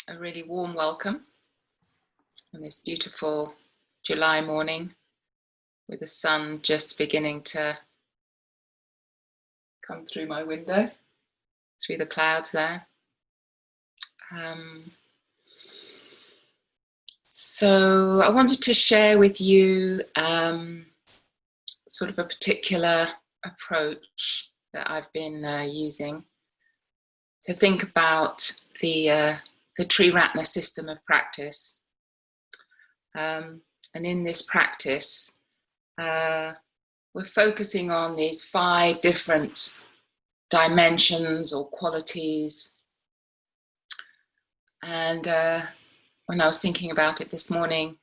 a really warm welcome on this beautiful July morning with the sun just beginning to come through my window, through the clouds there. So I wanted to share with you sort of a particular approach that I've been using to think about the Triratna system of practice. And in this practice, we're focusing on these 5 different dimensions or qualities. And when I was thinking about it this morning,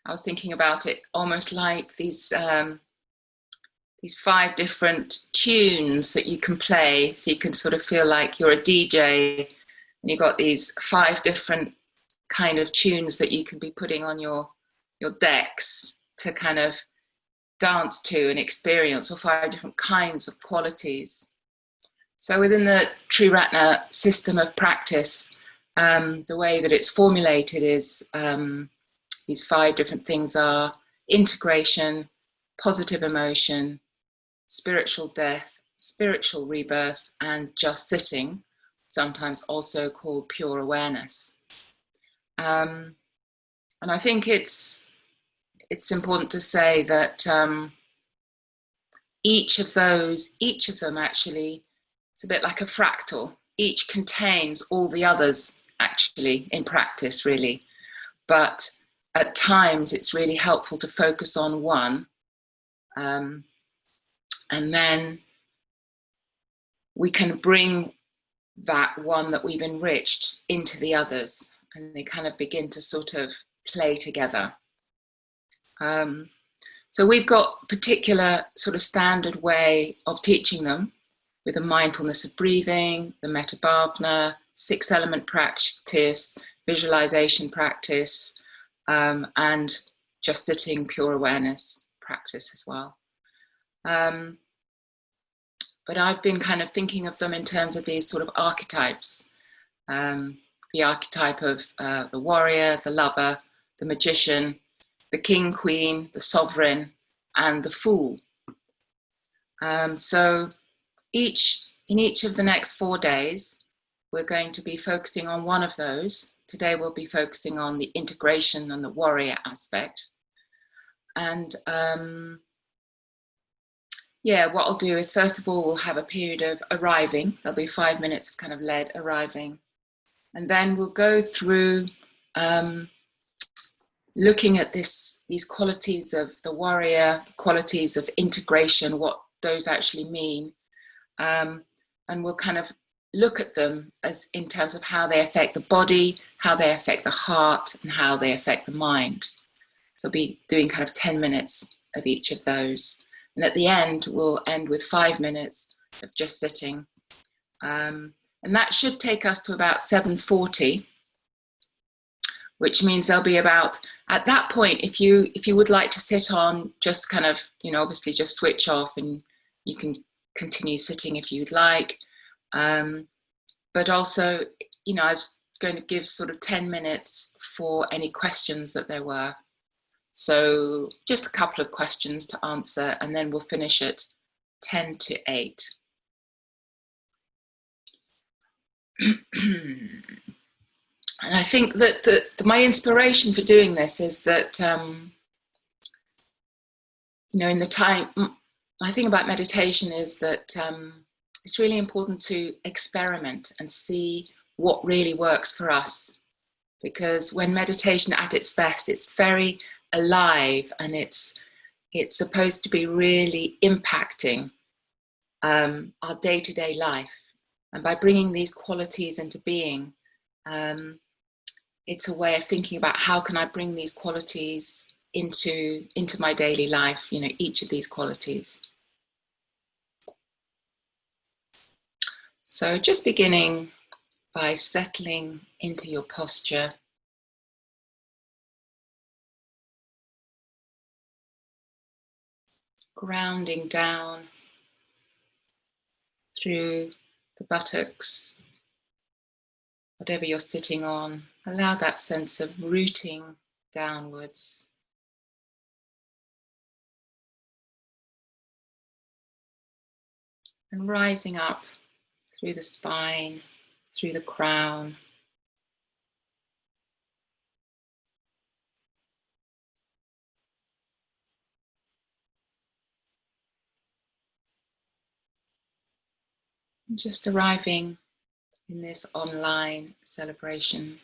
I was thinking about it almost like these 5 different tunes that you can play. So you can sort of feel like you're a DJ and you've got these 5 different kind of tunes that you can be putting on your decks to kind of dance to and experience, or 5 different kinds of qualities. So within the Triratna system of practice, the way that it's formulated is these 5 different things are integration, positive emotion, spiritual death, spiritual rebirth, and just sitting, sometimes also called pure awareness. And I think it's important to say that each of them actually, it's a bit like a fractal. Each contains all the others actually in practice, really. But at times it's really helpful to focus on one, and then we can bring that one that we've enriched into the others, and they kind of begin to sort of play together. So we've got a particular sort of standard way of teaching them, with the mindfulness of breathing, the metta bhavana, 6-element practice, visualization practice, and just sitting pure awareness practice as well. But I've been kind of thinking of them in terms of these sort of archetypes. The archetype of the warrior, the lover, the magician, the king, queen, the sovereign, and the fool. So in each of the next 4 days, we're going to be focusing on one of those. Today we'll be focusing on the integration and the warrior aspect. And what I'll do is, first of all, we'll have a period of arriving. There'll be 5 minutes of kind of led arriving. And then we'll go through looking at these qualities of the warrior, the qualities of integration, what those actually mean. And we'll kind of look at them as in terms of how they affect the body, how they affect the heart, and how they affect the mind. So I'll be doing kind of 10 minutes of each of those. And at the end, we'll end with 5 minutes of just sitting. And that should take us to about 7:40, which means there'll be about, at that point, if you would like to sit on, just kind of, obviously just switch off and you can continue sitting if you'd like. But also, I was going to give sort of 10 minutes for any questions that there were. So just a couple of questions to answer, and then we'll finish at 10 to 8. And I think that my inspiration for doing this is that, in the time, my thing about meditation is that it's really important to experiment and see what really works for us. Because when meditation at its best, it's very alive, and it's supposed to be really impacting our day-to-day life. And by bringing these qualities into being, it's a way of thinking about how can I bring these qualities into my daily life, each of these qualities. So just beginning by settling into your posture. Grounding down through the buttocks, whatever you're sitting on, allow that sense of rooting downwards. And rising up through the spine, through the crown. And just arriving in this online celebration.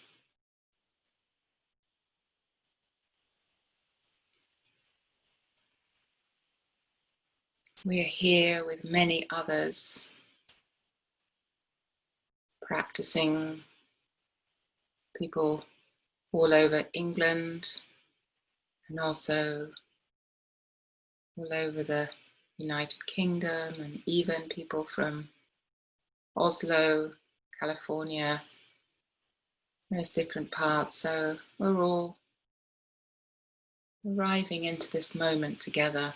We are here with many others practicing, people all over England and also all over the United Kingdom, and even people from Oslo, California, various different parts. So we're all arriving into this moment together.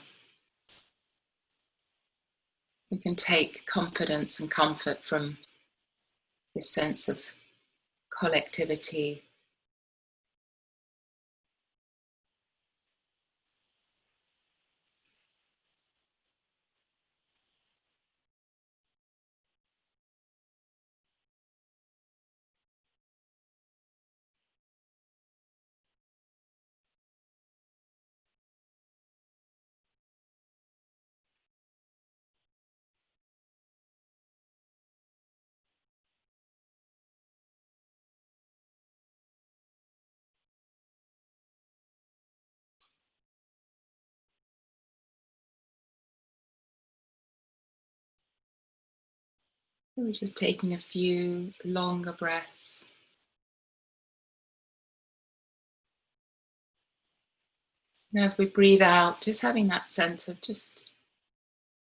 We can take confidence and comfort from this sense of collectivity. We're just taking a few longer breaths. And as we breathe out, just having that sense of just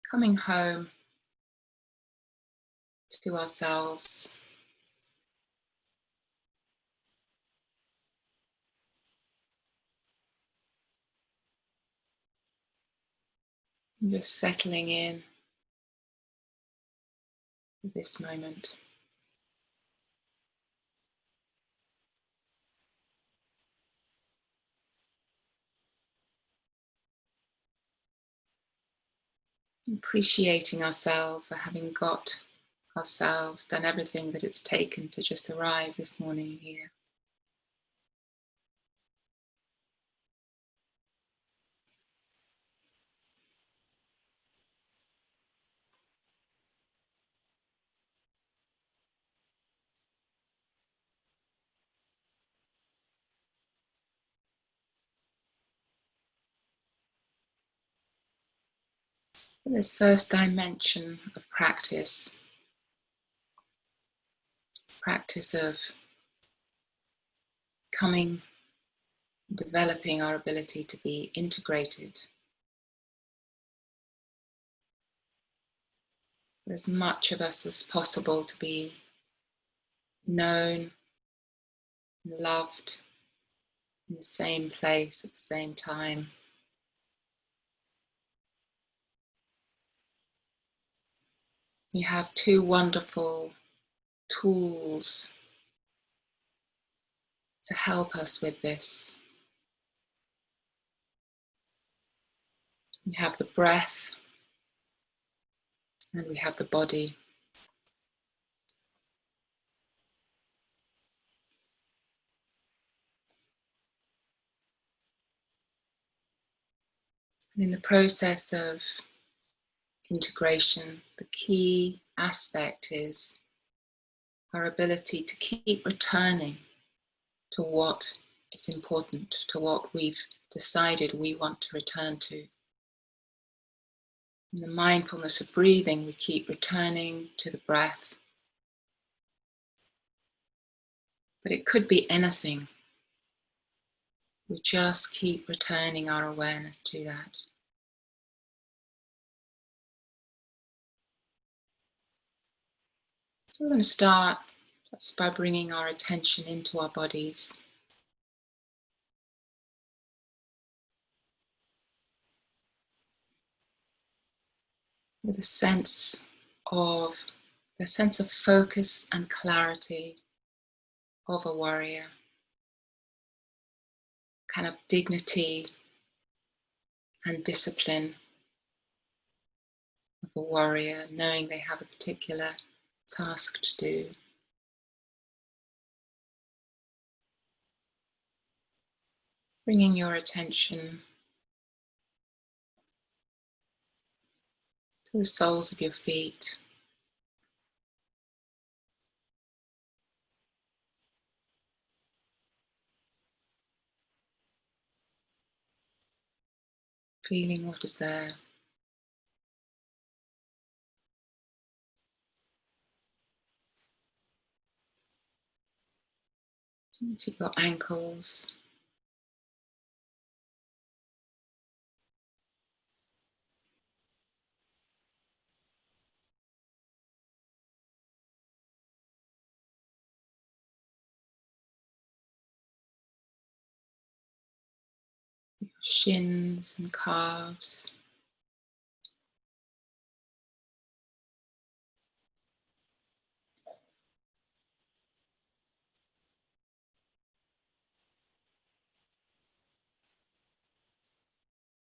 coming home to ourselves. And just settling in for this moment. Appreciating ourselves for having got ourselves, done everything that it's taken to just arrive this morning here. This first dimension of practice of developing our ability to be integrated. For as much of us as possible to be known, loved in the same place at the same time. We have two wonderful tools to help us with this. We have the breath and we have the body. And in the process of integration, the key aspect is our ability to keep returning to what is important, to what we've decided we want to return to. In the mindfulness of breathing, we keep returning to the breath. But it could be anything. We just keep returning our awareness to that. So we're going to start just by bringing our attention into our bodies. With a sense of focus and clarity of a warrior, kind of dignity and discipline of a warrior, knowing they have a particular task to do. Bringing your attention to the soles of your feet. Feeling what is there. To your ankles. Your shins and calves.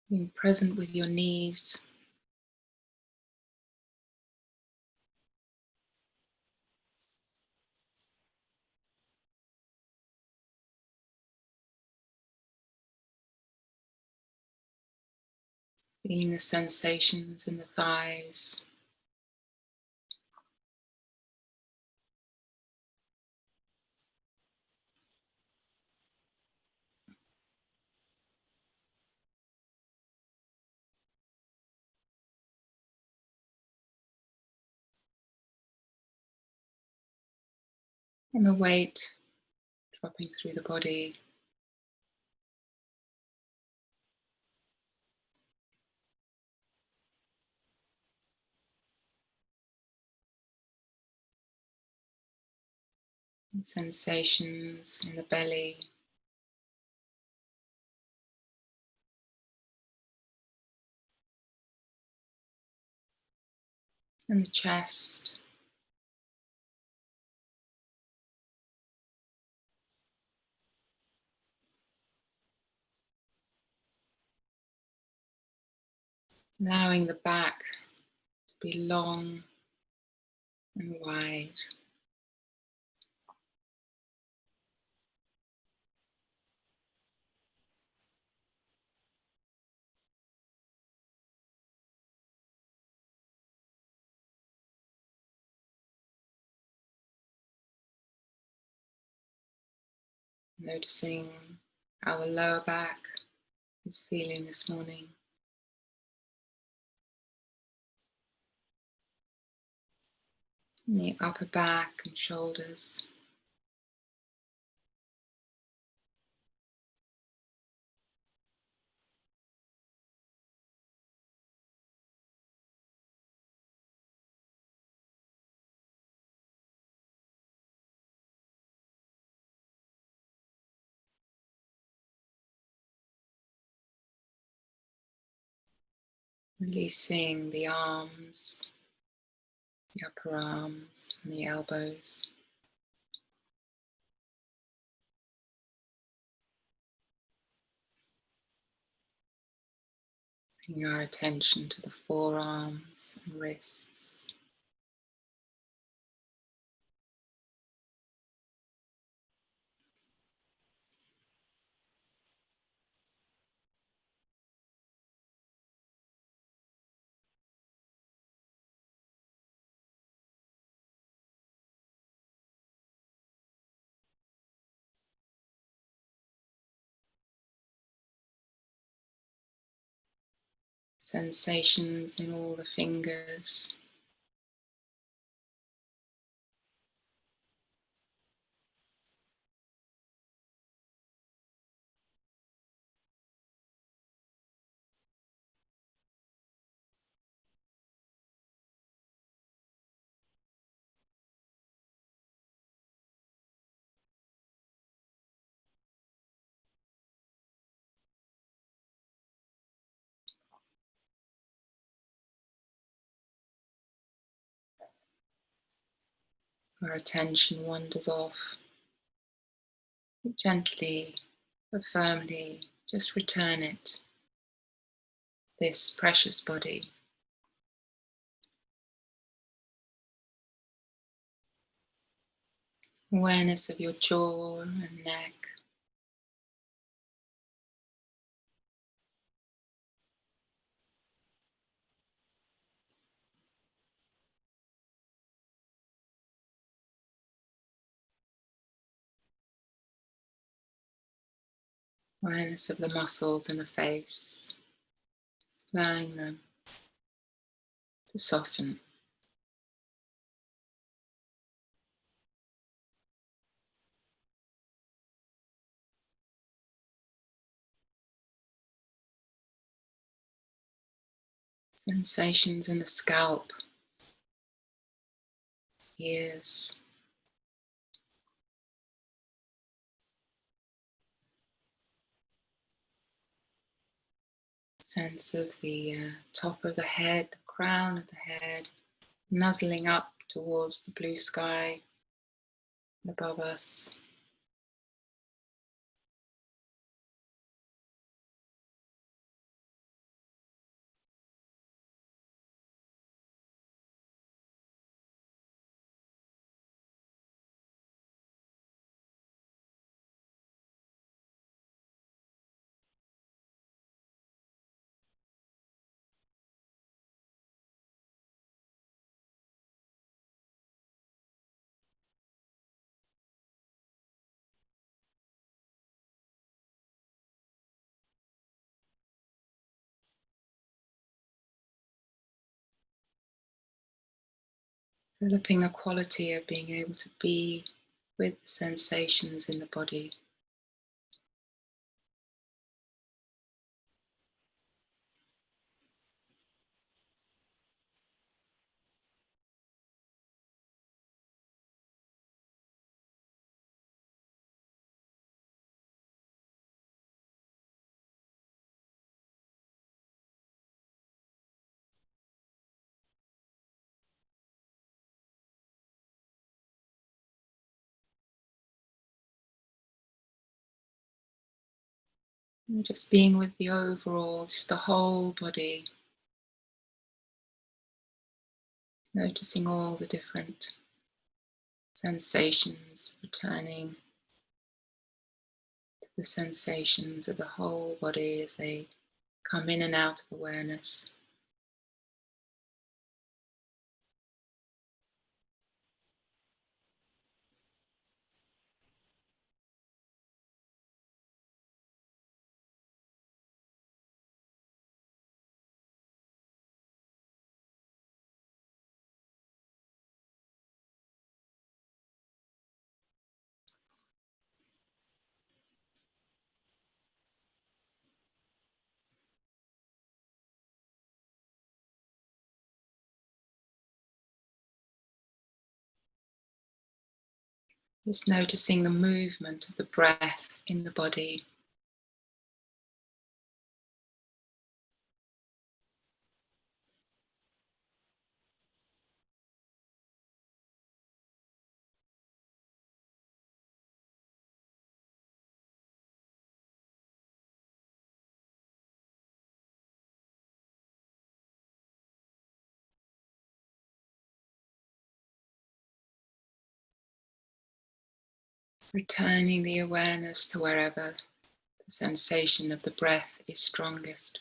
Being present with your knees. Feeling the sensations in the thighs. And the weight dropping through the body. And sensations in the belly. And the chest. Allowing the back to be long and wide. Noticing how the lower back is feeling this morning. And the upper back and shoulders. Releasing the arms, the upper arms and the elbows. Bring our attention to the forearms and wrists. Sensations in all the fingers. Our attention wanders off Gently but firmly, just return it, this precious body. Awareness of your jaw and neck. Awareness of the muscles in the face, just allowing them to soften. Sensations in the scalp, ears, sense of the top of the head, the crown of the head, nuzzling up towards the blue sky above us. Developing the quality of being able to be with the sensations in the body. And just being with the overall, just the whole body, noticing all the different sensations, returning to the sensations of the whole body as they come in and out of awareness. Just noticing the movement of the breath in the body. Returning the awareness to wherever the sensation of the breath is strongest.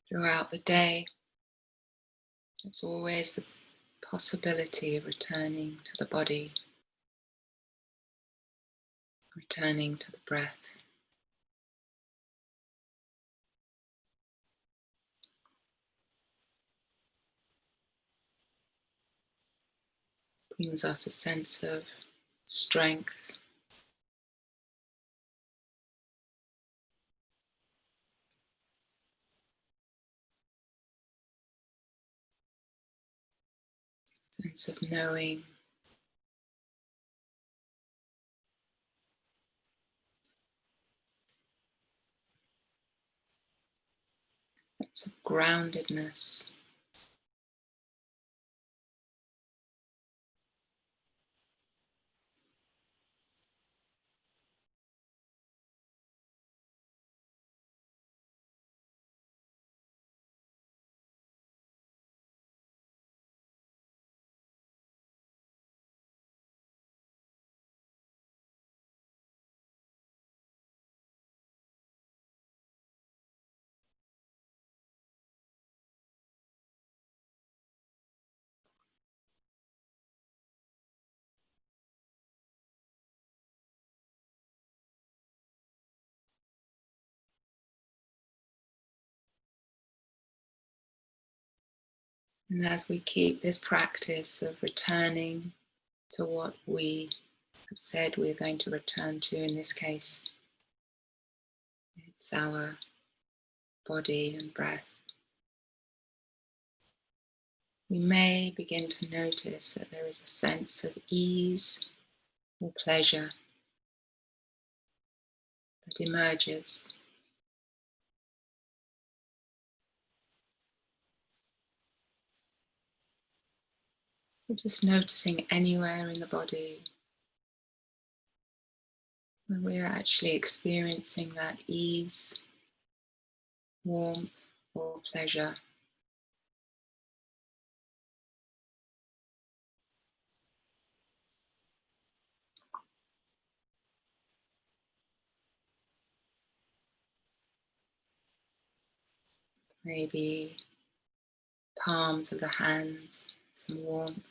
throughout the day. There's always the possibility of returning to the body, returning to the breath. Brings us a sense of strength, sense of knowing, sense of groundedness. And as we keep this practice of returning to what we have said we're going to return to, in this case, it's our body and breath, we may begin to notice that there is a sense of ease or pleasure that emerges. We're just noticing anywhere in the body where we're actually experiencing that ease, warmth, or pleasure. Maybe palms of the hands, some warmth.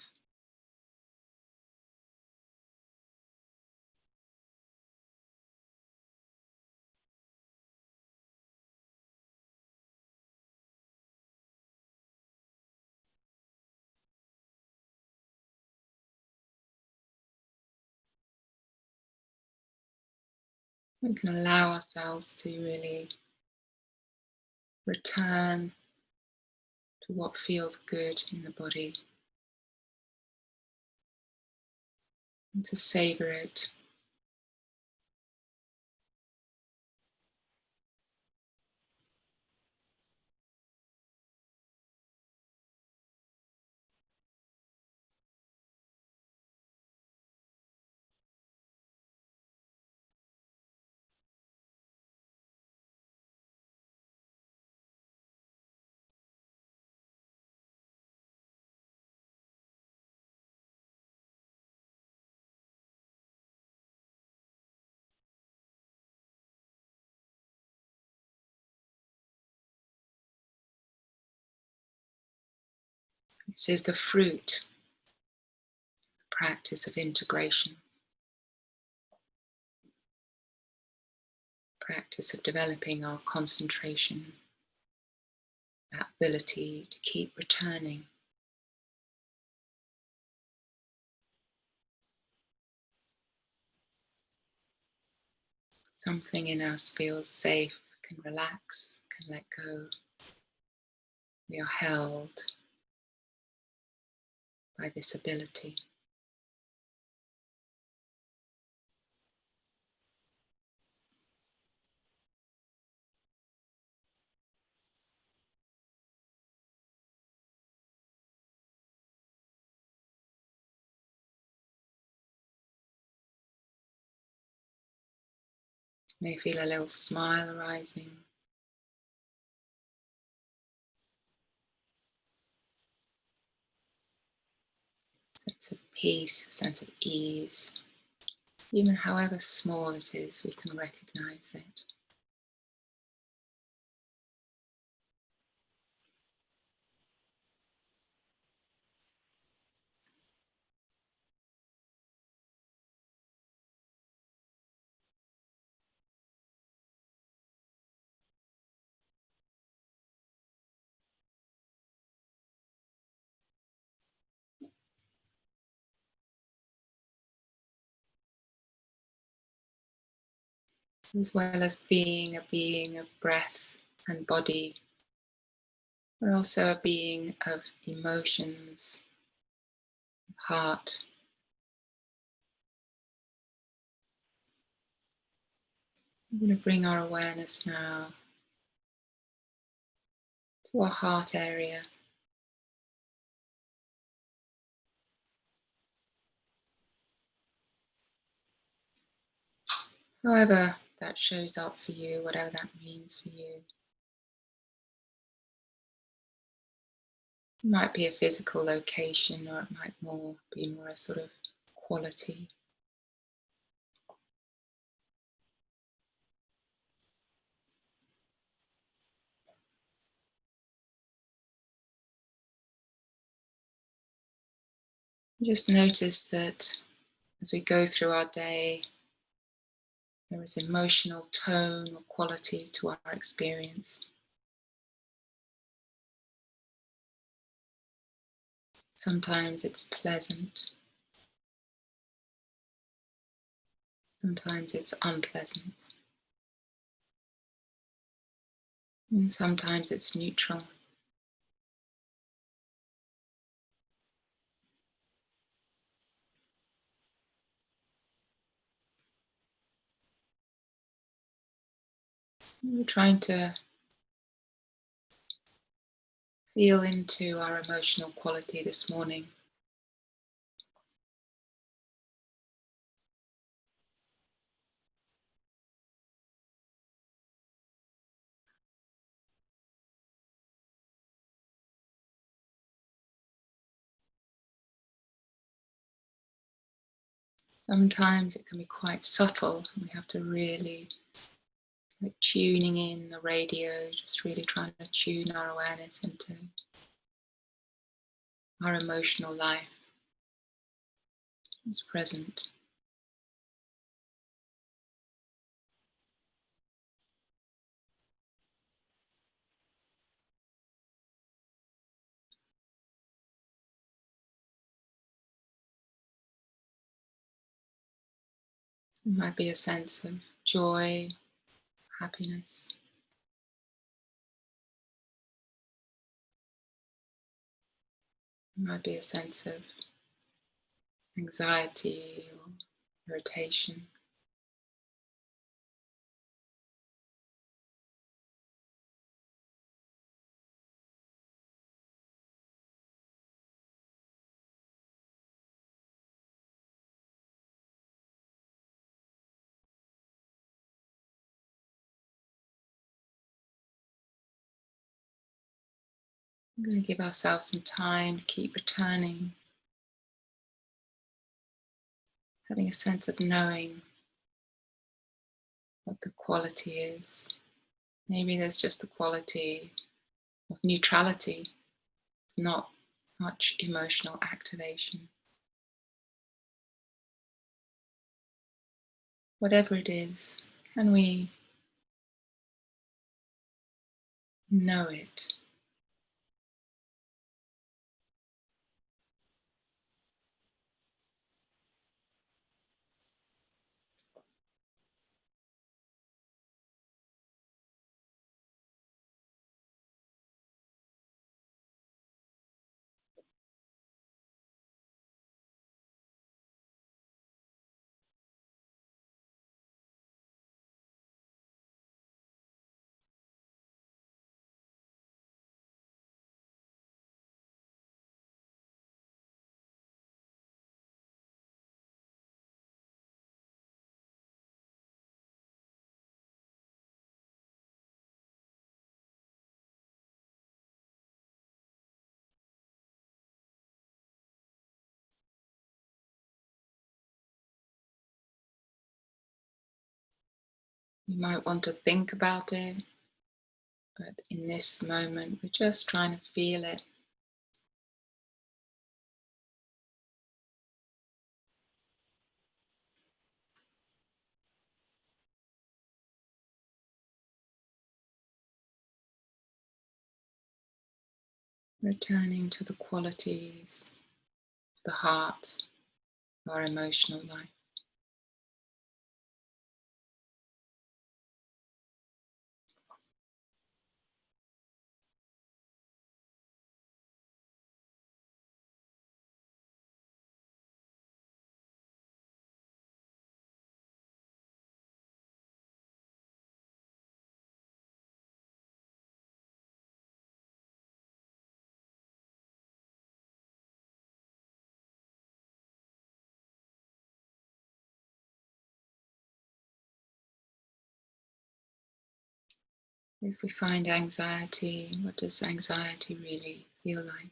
We can allow ourselves to really return to what feels good in the body and to savor it. This is the fruit, the practice of integration, practice of developing our concentration, that ability to keep returning. Something in us feels safe, can relax, can let go. We are held by this ability. You may feel a little smile arising. Sense of peace, a sense of ease. Even however small it is, we can recognize it. as well as being a being of breath and body, but also a being of emotions, heart. We're going to bring our awareness now to our heart area. However that shows up for you, whatever that means for you. It might be a physical location, or it might be more a sort of quality. Just notice that as we go through our day, there is emotional tone or quality to our experience. Sometimes it's pleasant. Sometimes it's unpleasant. And sometimes it's neutral. We're trying to feel into our emotional quality this morning. Sometimes it can be quite subtle. We have to really, like tuning in the radio, just really trying to tune our awareness into our emotional life as present. It might be a sense of joy, happiness. It might be a sense of anxiety or irritation. We're going to give ourselves some time to keep returning, having a sense of knowing what the quality is. Maybe there's just the quality of neutrality. It's not much emotional activation. Whatever it is, can we know it? You might want to think about it, but in this moment, we're just trying to feel it. Returning to the qualities of the heart, our emotional life. If we find anxiety, what does anxiety really feel like?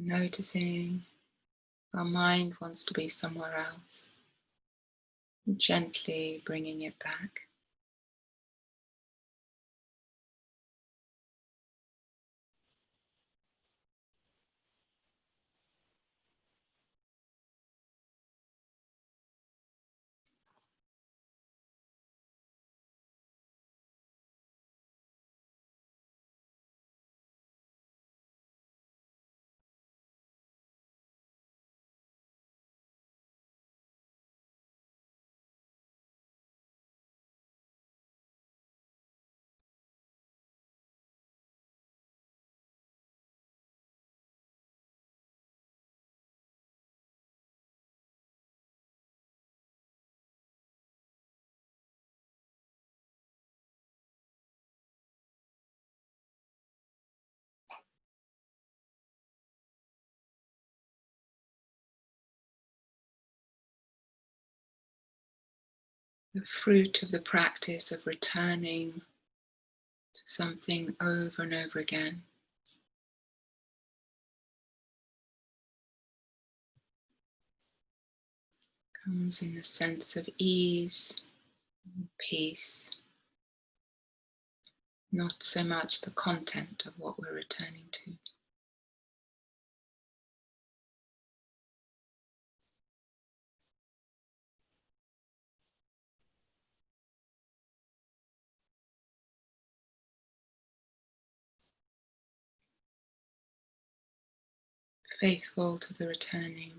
Noticing our mind wants to be somewhere else, gently bringing it back. The fruit of the practice of returning to something over and over again comes in the sense of ease and peace, not so much the content of what we're returning to. Faithful to the returning.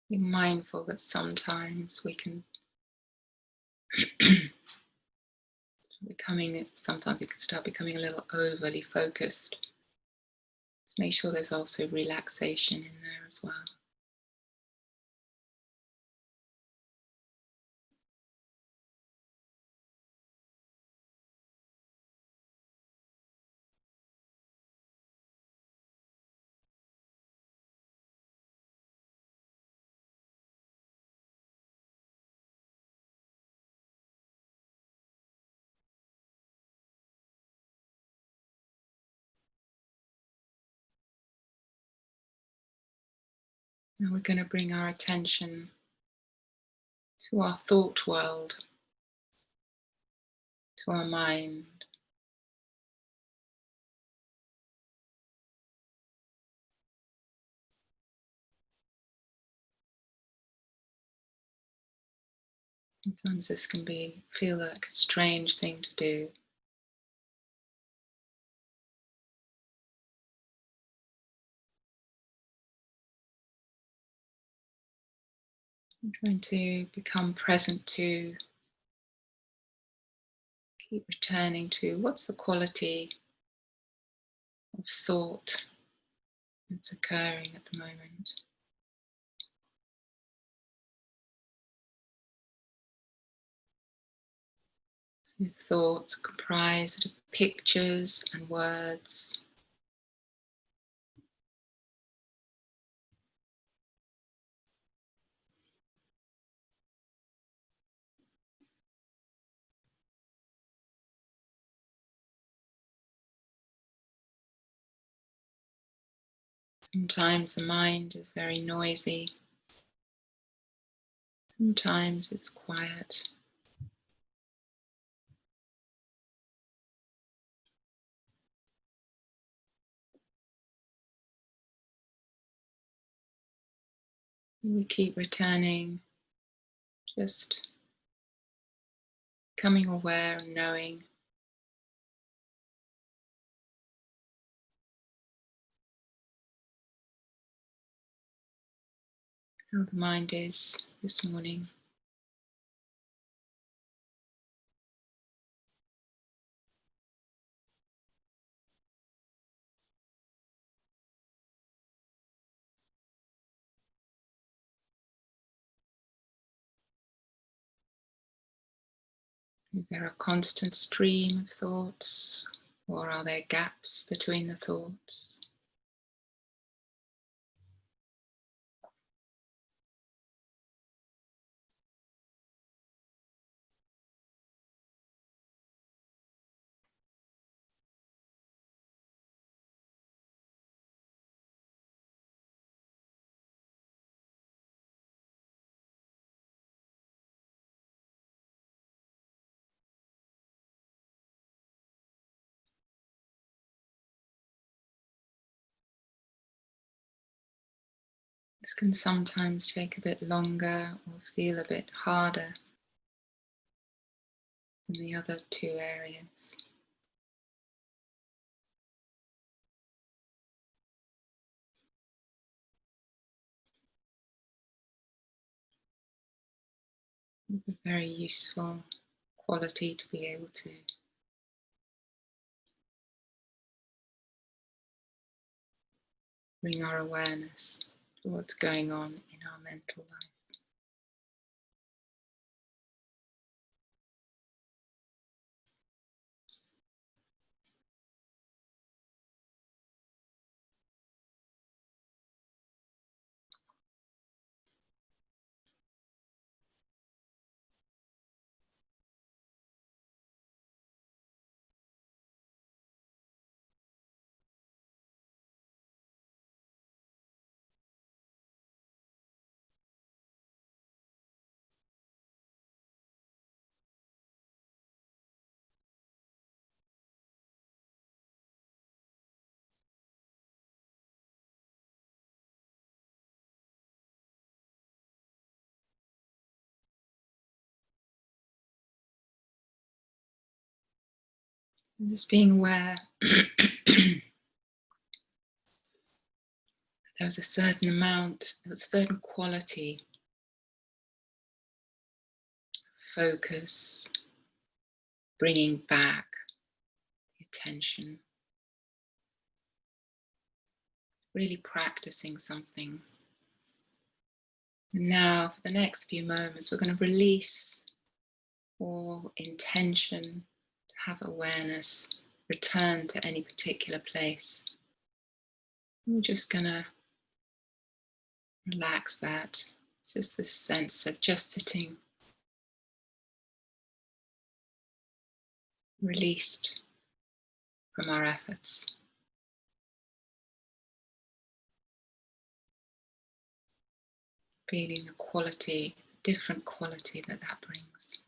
Be mindful that sometimes we can sometimes we can start becoming a little overly focused. Just make sure there's also relaxation in there as well. Now we're going to bring our attention to our thought world, to our mind. Sometimes this can feel like a strange thing to do. I'm trying to become present to, keep returning to what's the quality of thought that's occurring at the moment. So thoughts comprised of pictures and words. Sometimes the mind is very noisy. Sometimes it's quiet. We keep returning, just becoming aware and knowing how the mind is this morning. Is there a constant stream of thoughts, or are there gaps between the thoughts? This can sometimes take a bit longer or feel a bit harder than the other two areas. It's a very useful quality to be able to bring our awareness to what's going on in our mental life. And just being aware there's a certain amount, a certain quality, focus, bringing back the attention, really practicing something. And now, for the next few moments, we're going to release all intention to have awareness return to any particular place. We're just going to relax that. It's just this sense of just sitting, released from our efforts. Feeling the quality, the different quality that brings.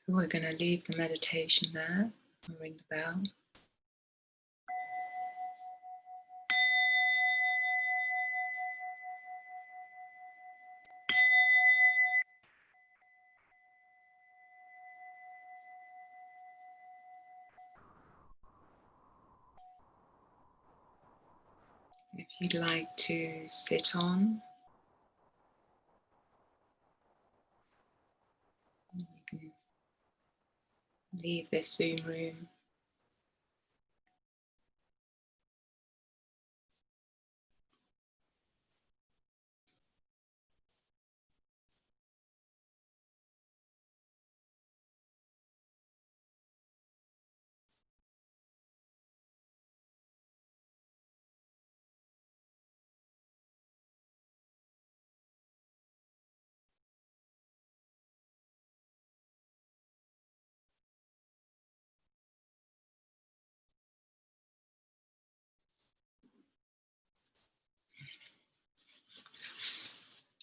So we're going to leave the meditation there and ring the bell. If you'd like to sit on, you can leave this Zoom room.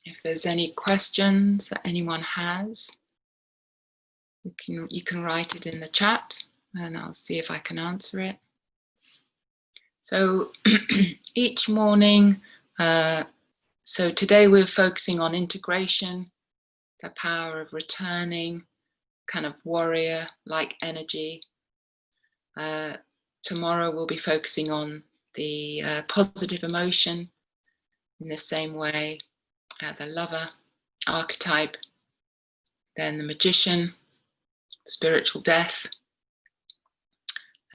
If there's any questions that anyone has, you can write it in the chat and I'll see if I can answer it. So each morning, so today we're focusing on integration, the power of returning, kind of warrior-like energy. Tomorrow we'll be focusing on the positive emotion in the same way, the lover archetype, then the magician, spiritual death,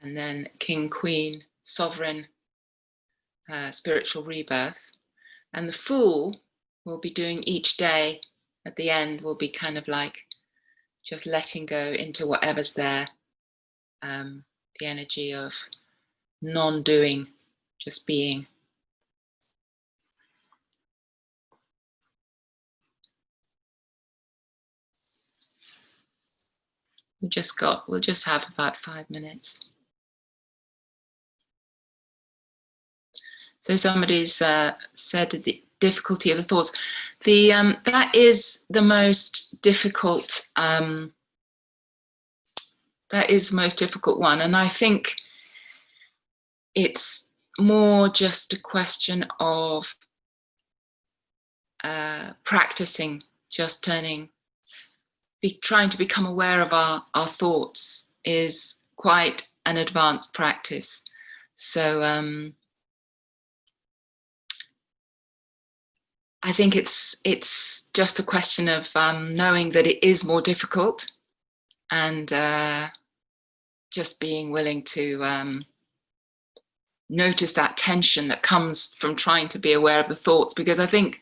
and then king, queen, sovereign, spiritual rebirth. And the fool will be doing each day at the end, will be kind of like just letting go into whatever's there, the energy of non-doing, just being. We'll just have about 5 minutes. So somebody's said the difficulty of the thoughts. That is the most difficult. That is the most difficult one, and I think it's more just a question of practicing, just trying to become aware of our thoughts is quite an advanced practice. So I think it's just a question of knowing that it is more difficult, and just being willing to notice that tension that comes from trying to be aware of the thoughts, because I think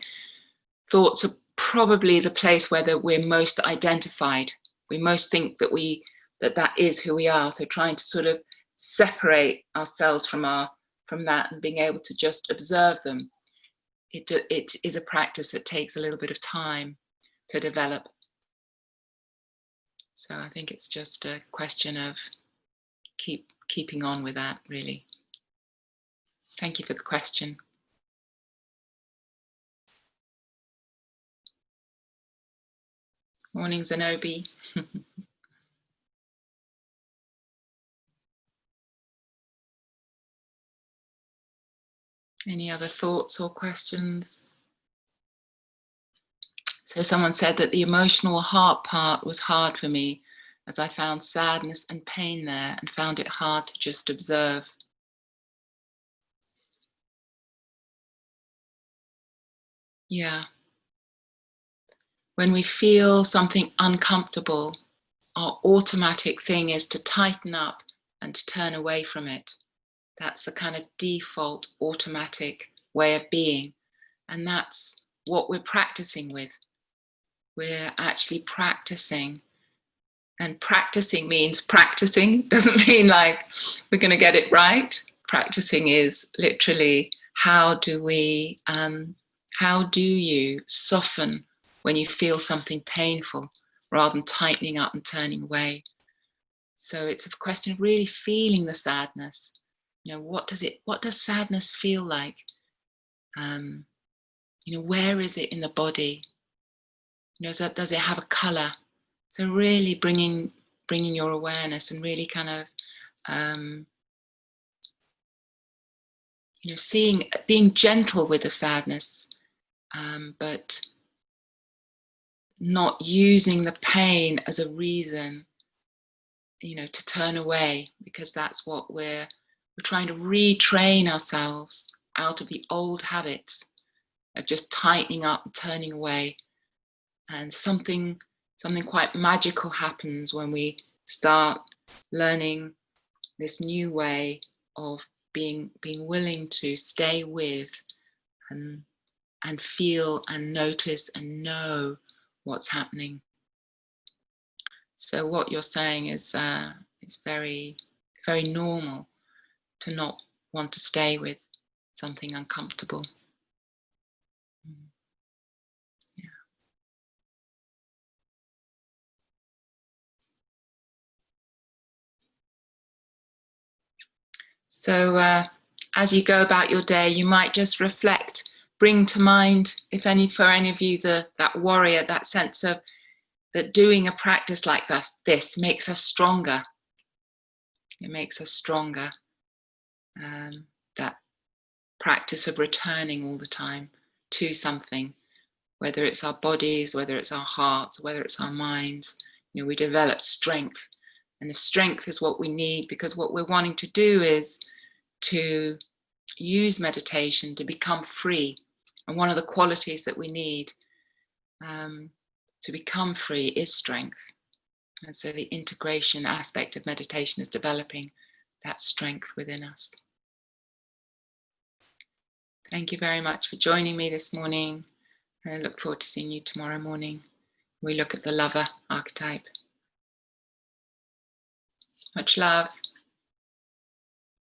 thoughts are probably the place where we're most identified. We most think that that is who we are. So trying to sort of separate ourselves from that and being able to just observe them, it is a practice that takes a little bit of time to develop. So I think it's just a question of keeping on with that, really. Thank you for the question. Morning, Zenobi. Any other thoughts or questions? So someone said that the emotional heart part was hard for me, as I found sadness and pain there and found it hard to just observe. Yeah. When we feel something uncomfortable, our automatic thing is to tighten up and to turn away from it. That's the kind of default automatic way of being. And that's what we're practicing with. We're actually practicing. And practicing means practicing. Doesn't mean like we're going to get it right. Practicing is literally how do you soften when you feel something painful rather than tightening up and turning away. So it's a question of really feeling the sadness. You know, what does sadness feel like? You know, where is it in the body? You know, does it have a color? So really bringing your awareness and really kind of being gentle with the sadness, but not using the pain as a reason, to turn away, because that's what we're trying to retrain ourselves out of the old habits of just tightening up and turning away. And something quite magical happens when we start learning this new way of being willing to stay with and feel and notice and know what's happening. So what you're saying is very, very normal to not want to stay with something uncomfortable. Yeah. So as you go about your day, you might just reflect, bring to mind, for any of you, that warrior, that sense of that doing a practice like this makes us stronger. It makes us stronger. That practice of returning all the time to something, whether it's our bodies, whether it's our hearts, whether it's our minds. We develop strength, and the strength is what we need, because what we're wanting to do is to use meditation to become free. And one of the qualities that we need to become free is strength. And so the integration aspect of meditation is developing that strength within us. Thank you very much for joining me this morning. And I look forward to seeing you tomorrow morning. We look at the lover archetype. Much love.